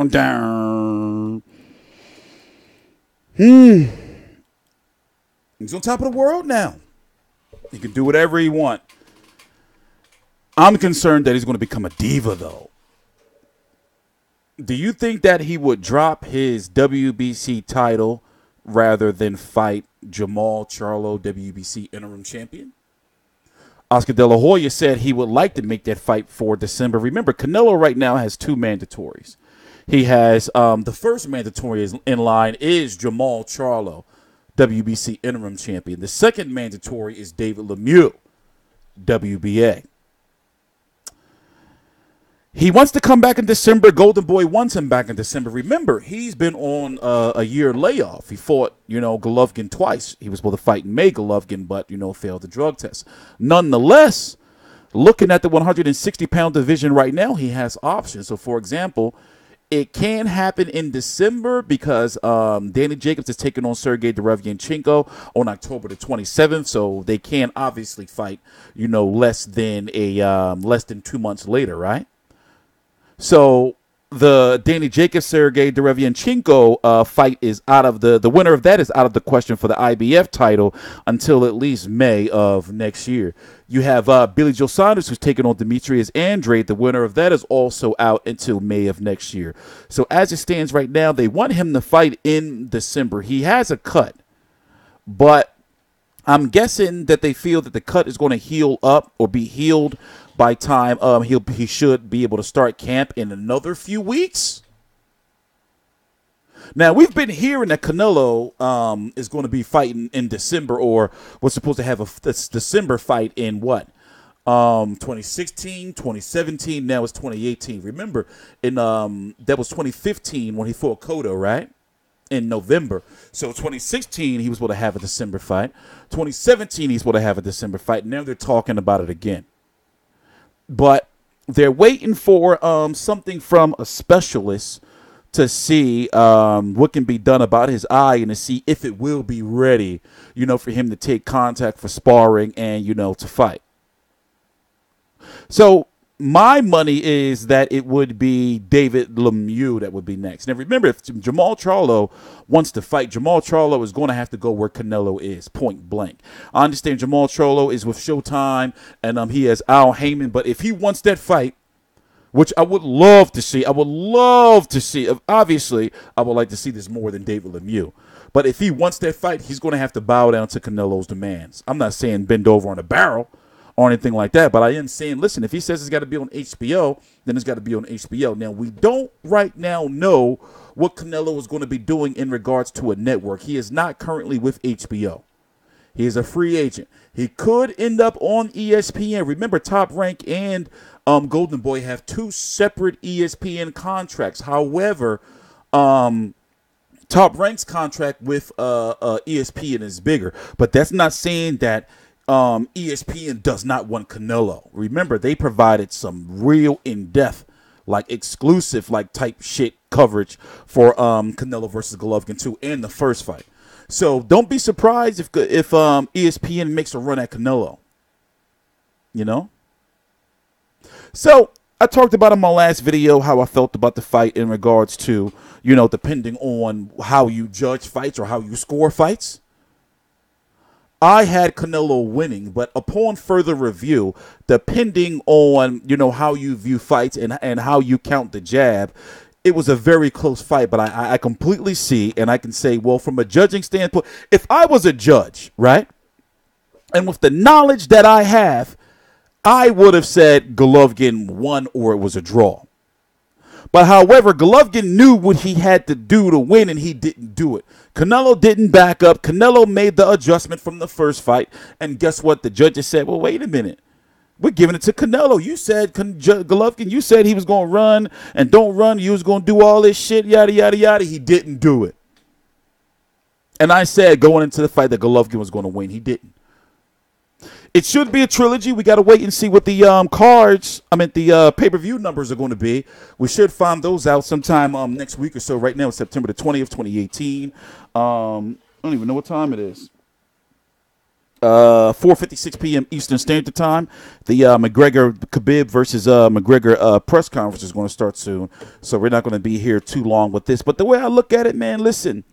down. He's on top of the world now. He can do whatever he wants. I'm concerned that he's going to become a diva, though. Do you think that he would drop his WBC title rather than fight Jamal Charlo, WBC interim champion? Oscar De La Hoya said he would like to make that fight for December. Remember, Canelo right now has two mandatories. He has the first mandatory in line is Jamal Charlo, WBC interim champion. The second mandatory is David Lemieux, WBA. He wants to come back in December. Golden Boy wants him back in December. Remember, he's been on a year layoff. He fought, Golovkin twice. He was supposed to fight in May, Golovkin, but, failed the drug test. Nonetheless, looking at the 160-pound division right now, he has options. So, for example, it can happen in December because Danny Jacobs is taking on Sergey Derevyanchenko on October the 27th. So they can obviously fight, less than 2 months later, right? So the Danny Jacobs Sergey Derevyanchenko fight is out of the winner of that is out of the question for the IBF title until at least May of next year. You have Billy Joe Saunders, who's taking on Demetrius Andrade. The winner of that is also out until May of next year. So as it stands right now, they want him to fight in December. He has a cut, but I'm guessing that they feel that the cut is going to heal up or be healed by time he should be able to start camp in another few weeks. Now, we've been hearing that Canelo is going to be fighting in December, or was supposed to have a December fight in what? 2016, 2017, now it's 2018. Remember, that was 2015 when he fought Cotto, right? In November. So 2016, he was supposed to have a December fight. 2017, he's supposed to have a December fight. Now they're talking about it again. But they're waiting for something from a specialist to see what can be done about his eye and to see if it will be ready, for him to take contact for sparring and, to fight. So my money is that it would be David Lemieux that would be next. Now, remember, if Jamal Charlo wants to fight, Jamal Charlo is going to have to go where Canelo is, point blank. I understand Jamal Charlo is with Showtime, and he has Al Heyman, but if he wants that fight, which I would love to see, obviously, I would like to see this more than David Lemieux. But if he wants that fight, he's going to have to bow down to Canelo's demands. I'm not saying bend over on a barrel or anything like that, but I am saying, listen, if he says it's got to be on HBO, then it's got to be on HBO. Now, we don't right now know what Canelo is going to be doing in regards to a network. He is not currently with HBO. He is a free agent. He could end up on ESPN. Remember, Top Rank and Golden Boy have two separate ESPN contracts. However, Top Rank's contract with ESPN is bigger, but that's not saying that ESPN does not want Canelo. Remember, they provided some real in-depth, like exclusive, like type shit coverage for Canelo versus Golovkin 2 and the first fight. So don't be surprised if ESPN makes a run at Canelo. So I talked about in my last video how I felt about the fight in regards to, depending on how you judge fights or how you score fights. I had Canelo winning, but upon further review, depending on, how you view fights and how you count the jab, it was a very close fight. But I completely see, and I can say, well, from a judging standpoint, if I was a judge, right, and with the knowledge that I have, I would have said Golovkin won or it was a draw. But however, Golovkin knew what he had to do to win, and he didn't do it. Canelo didn't back up. Canelo made the adjustment from the first fight. And guess what? The judges said, well, wait a minute. We're giving it to Canelo. You said, Golovkin, you said he was going to run and don't run. You was going to do all this shit, yada, yada, yada. He didn't do it. And I said going into the fight that Golovkin was going to win. He didn't. It should be a trilogy. We got to wait and see what the the pay-per-view numbers are going to be. We should find those out sometime next week or so. Right now, it's September the 20th, 2018. I don't even know what time it is. 4:56 p.m. Eastern Standard Time. The McGregor-Khabib versus McGregor press conference is going to start soon, so we're not going to be here too long with this. But the way I look at it, man, listen,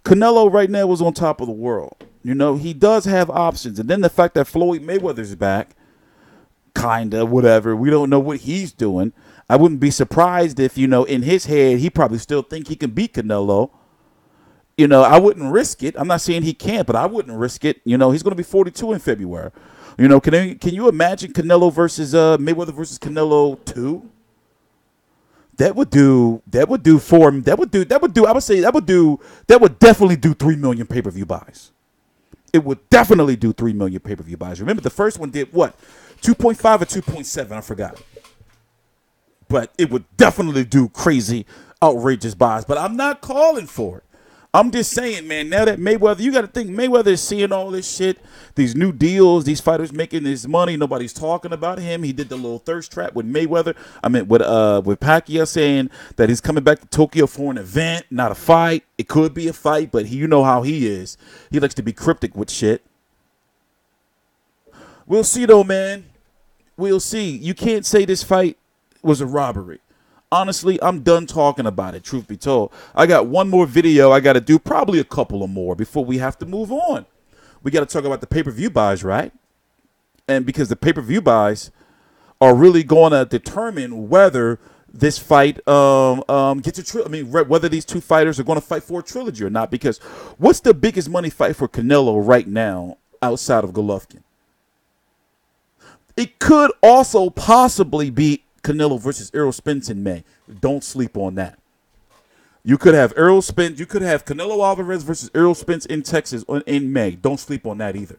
Canelo right now is on top of the world. You know, he does have options, and then the fact that Floyd Mayweather's back, kinda, whatever. We don't know what he's doing. I wouldn't be surprised if, you know, in his head, he probably still think he can beat Canelo. You know, I wouldn't risk it. I'm not saying he can't, but I wouldn't risk it. You know, he's going to be 42 in February. You know, can you imagine Canelo versus Mayweather versus Canelo 2? That would definitely do 3 million pay-per-view buys. It would definitely do 3 million pay-per-view buys. Remember, the first one did what? 2.5 or 2.7, I forgot. But it would definitely do crazy, outrageous buys. But I'm not calling for it. I'm just saying, man, now that Mayweather, you got to think Mayweather is seeing all this shit, these new deals, these fighters making this money. Nobody's talking about him. He did the little thirst trap with Mayweather. I mean, with Pacquiao saying that he's coming back to Tokyo for an event, not a fight. It could be a fight, but you know how he is. He likes to be cryptic with shit. We'll see, though, man. We'll see. You can't say this fight was a robbery. Honestly, I'm done talking about it, truth be told. I got one more video I got to do, probably a couple of more before we have to move on. We got to talk about the pay-per-view buys, right? And because the pay-per-view buys are really going to determine whether this fight gets a trilogy. I mean, whether these two fighters are going to fight for a trilogy or not. Because what's the biggest money fight for Canelo right now outside of Golovkin? It could also possibly be Canelo versus Errol Spence in May. Don't sleep on that. You could have Errol Spence. You could have Canelo Alvarez versus Errol Spence in Texas in May. Don't sleep on that either.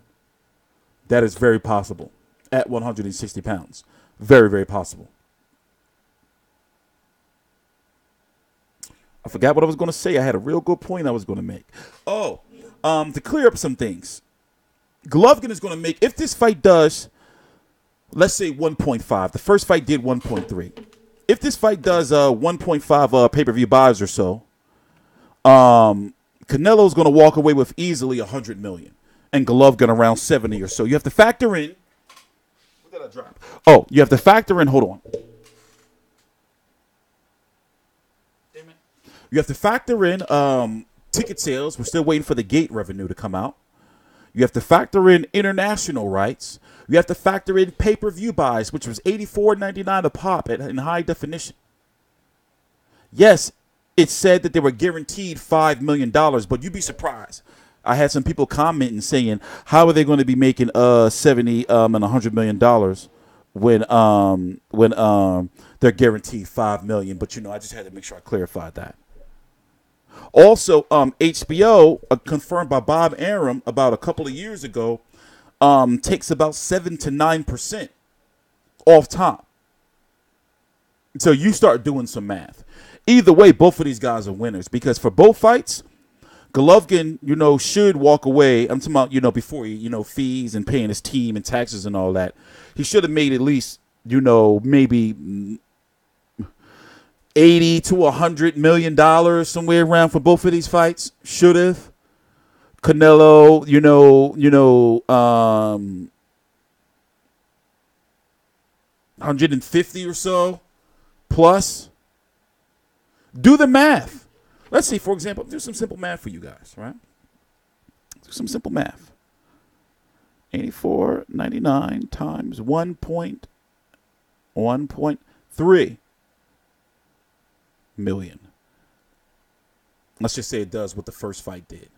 That is very possible at 160 pounds. Very, very possible. I forgot what I was going to say. I had a real good point I was going to make. Oh, to clear up some things. Golovkin is going to make, if this fight does, let's say 1.5. The first fight did 1.3. If this fight does 1.5 pay-per-view buys or so, Canelo's going to walk away with easily 100 million, and Golovkin around 70 or so. You have to factor in. What did I drop? Oh, you have to factor in. Hold on. You have to factor in ticket sales. We're still waiting for the gate revenue to come out. You have to factor in international rights. You have to factor in pay-per-view buys, which was $84.99 a pop in high definition. Yes, it said that they were guaranteed $5 million, but you'd be surprised. I had some people commenting saying, how are they going to be making $70 and $100 million when they're guaranteed $5 million? But, you know, I just had to make sure I clarified that. Also, HBO, confirmed by Bob Arum about a couple of years ago, takes about 7 to 9% off top. So you start doing some math. Either way, both of these guys are winners because for both fights, Golovkin, you know, should walk away. I'm talking about, you know, before he, you know, fees and paying his team and taxes and all that. He should have made at least, you know, maybe 80 to $100 million somewhere around for both of these fights. Should have. Canelo, 150 or so plus. Do the math. Let's see, for example, do some simple math for you guys, right? Do some simple math. 84.99 times 1.3 million. Let's just say it does what the first fight did.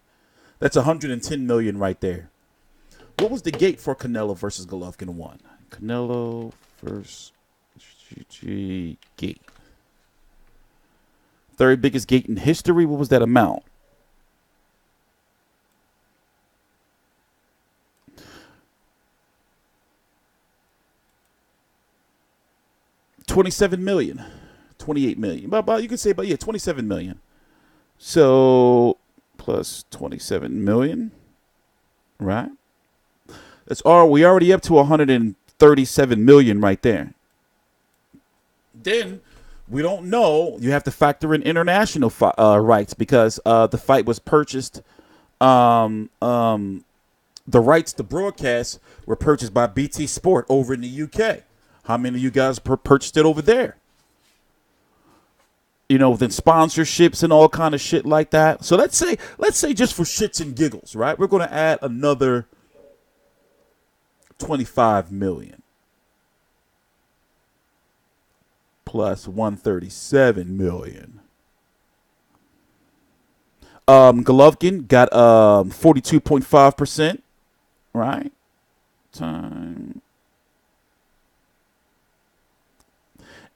That's 110 million right there. What was the gate for Canelo versus Golovkin 1? Canelo versus gate. Third biggest gate in history. What was that amount? $27 million. 28 million. But you could say, but yeah, 27 million. So plus 27 million, right? That's all. We already up to 137 million right there. Then we don't know. You have to factor in international rights because the fight was purchased the rights to broadcast were purchased by BT Sport over in the UK. How many of you guys purchased it over there? You know, then sponsorships and all kind of shit like that. So let's say just for shits and giggles, right? We're going to add another 25 million plus 137 million. Golovkin got 42.5%, right? Time.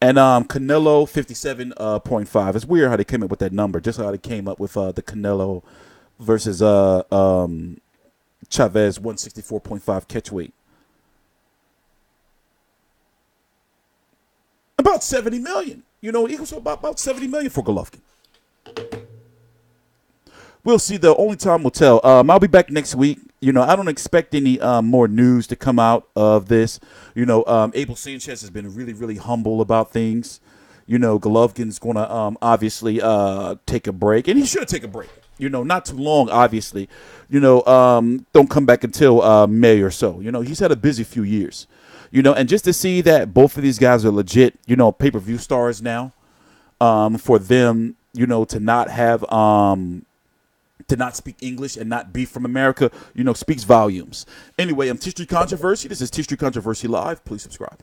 And Canelo 57.5. It's weird how they came up with that number. Just how they came up with the Canelo versus Chavez 164.5 catch weight. About 70 million. You know, equals about 70 million for Golovkin. We'll see. The only time will tell. I'll be back next week. You know, I don't expect any more news to come out of this. You know, Abel Sanchez has been really, really humble about things. You know, Golovkin's going to obviously take a break. And he should take a break. You know, not too long, obviously. You know, don't come back until May or so. You know, he's had a busy few years. You know, and just to see that both of these guys are legit, you know, pay-per-view stars now, for them, you know, to not have to not speak English and not be from America, you know, speaks volumes. Anyway, I'm TstreeT Controversy. This is TstreeT Controversy Live. Please subscribe.